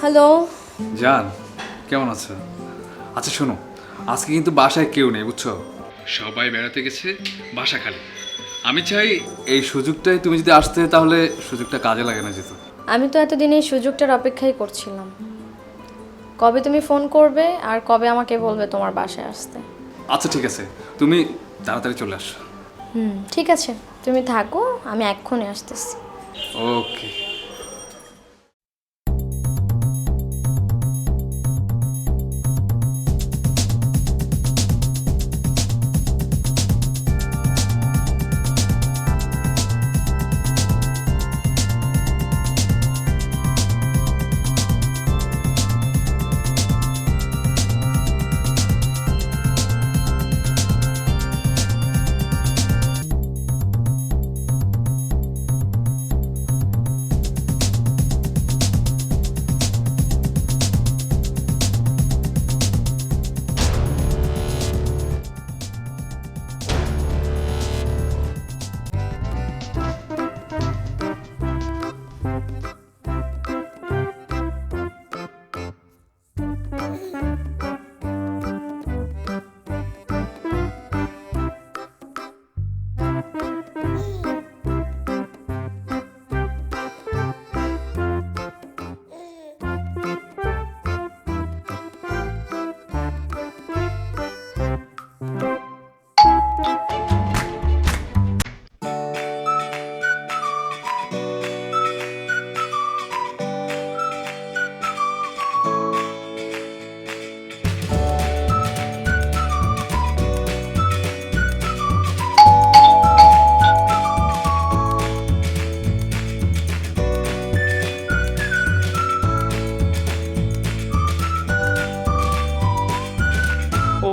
Hello. জান, কেমন আছো? আচ্ছা শোনো, আজকে কিন্তু বাসায় কেউ নেই বুঝছো, সবাই বেড়াতে গেছে, বাসা খালি। আমি চাই এই সুযোগটাই তুমি যদি আসতে তাহলে সুযোগটা কাজে লাগানো যেত। আমি তো এতদিন এই সুযোগটার অপেক্ষাই করছিলাম, কবে তুমি ফোন করবে আর কবে আমাকে বলবে তোমার বাসায় আসতে। আচ্ছা ঠিক আছে, তুমি তাড়াতাড়ি চলে আসো। ঠিক আছে, তুমি থাকো, আমি এক্ষুনি আসতেছি। ওকে।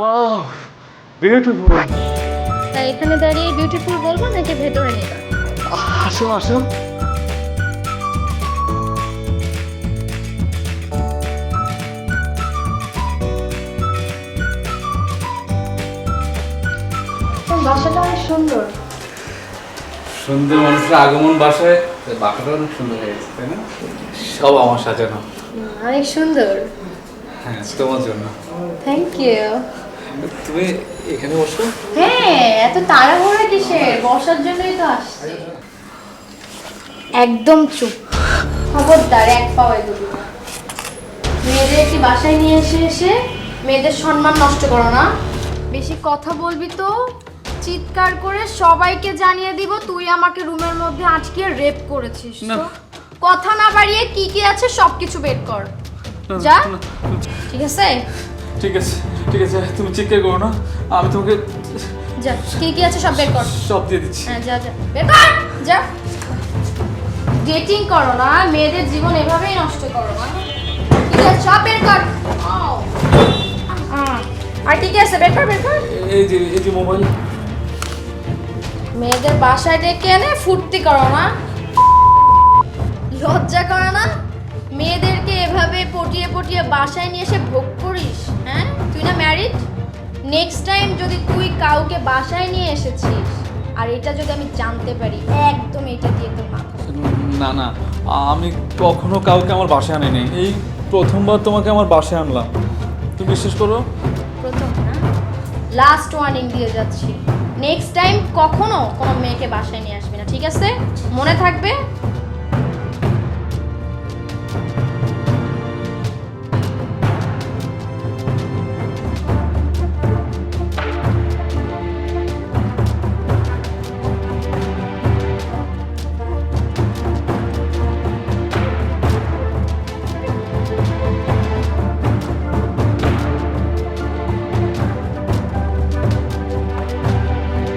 Wow, beautiful. তাই এখানে দাঁড়িয়ে বিউটিফুল বলবো নাকি ভেতরে নিবা? আসো আসো। বাসাটা অনেক সুন্দর। সুন্দর মানুষের আগমন বাসায়, বাসাটা অনেক সুন্দর হয়ে গেছে তাই না? সব আমার সাজানো। অনেক সুন্দর। হ্যাঁ, তোমার জন্য। Thank you. তুমি এখানে বসো। হ্যাঁ, এত তাড়াহুড়া কিসের? বসার জন্যই তো আসছি। একদম চুপ, খবরদার এক পাও এগোবি না। মেয়েদের কি বাসায় নিয়ে এসে মেয়েদের সম্মান নষ্ট করো না। বেশি কথা বলবি তো চিৎকার করে সবাইকে জানিয়ে দিব তুই আমাকে রুমের মধ্যে আটকে রেপ করেছিস। তো কথা না বাড়িয়ে কি কি আছে সবকিছু বের কর। যা। ঠিক আছে? ঠিক আছে ঠিক আছে, তুমি চিৎকার করো না, আমি তোমাকে যা, কি কি আছে সব বের কর। সব দিয়ে দিচ্ছি। হ্যাঁ, যা যা বের কর, যা। ডেটিং করো না, মেয়েদের জীবন এভাবেই নষ্ট করো না। ঠিক আছে, সব বের কর। আর কি কি আছে বের কর, বের কর। এই যে মোবাইল। মেয়েদের বাসায় ডেকে এনে ফুর্তি করো না, লজ্জা করো না। মেয়েদেরকে এভাবে পটিয়ে পটিয়ে বাসায় নিয়ে এসে ভোগ করিস। হ্যাঁ, তুই না ম্যারিড? নেক্সট টাইম যদি তুই কাউকে বাসায় নিয়ে এসেছিস আর এটা যদি আমি জানতে পারি, একদম এটা দিয়ে তোর মাথা। না না, আমি কখনো কাউকে আমার বাসায় আনিনি, এই প্রথমবার তোমাকে আমার বাসায় আনলাম। তুমি বিশ্বাস করো? প্রথম না, লাস্ট ওয়ার্নিং দিয়ে যাচ্ছি, নেক্সট টাইম কখনো কোনো মেয়েকে বাসায় নিয়ে আসবি না, ঠিক আছে? মনে থাকবে।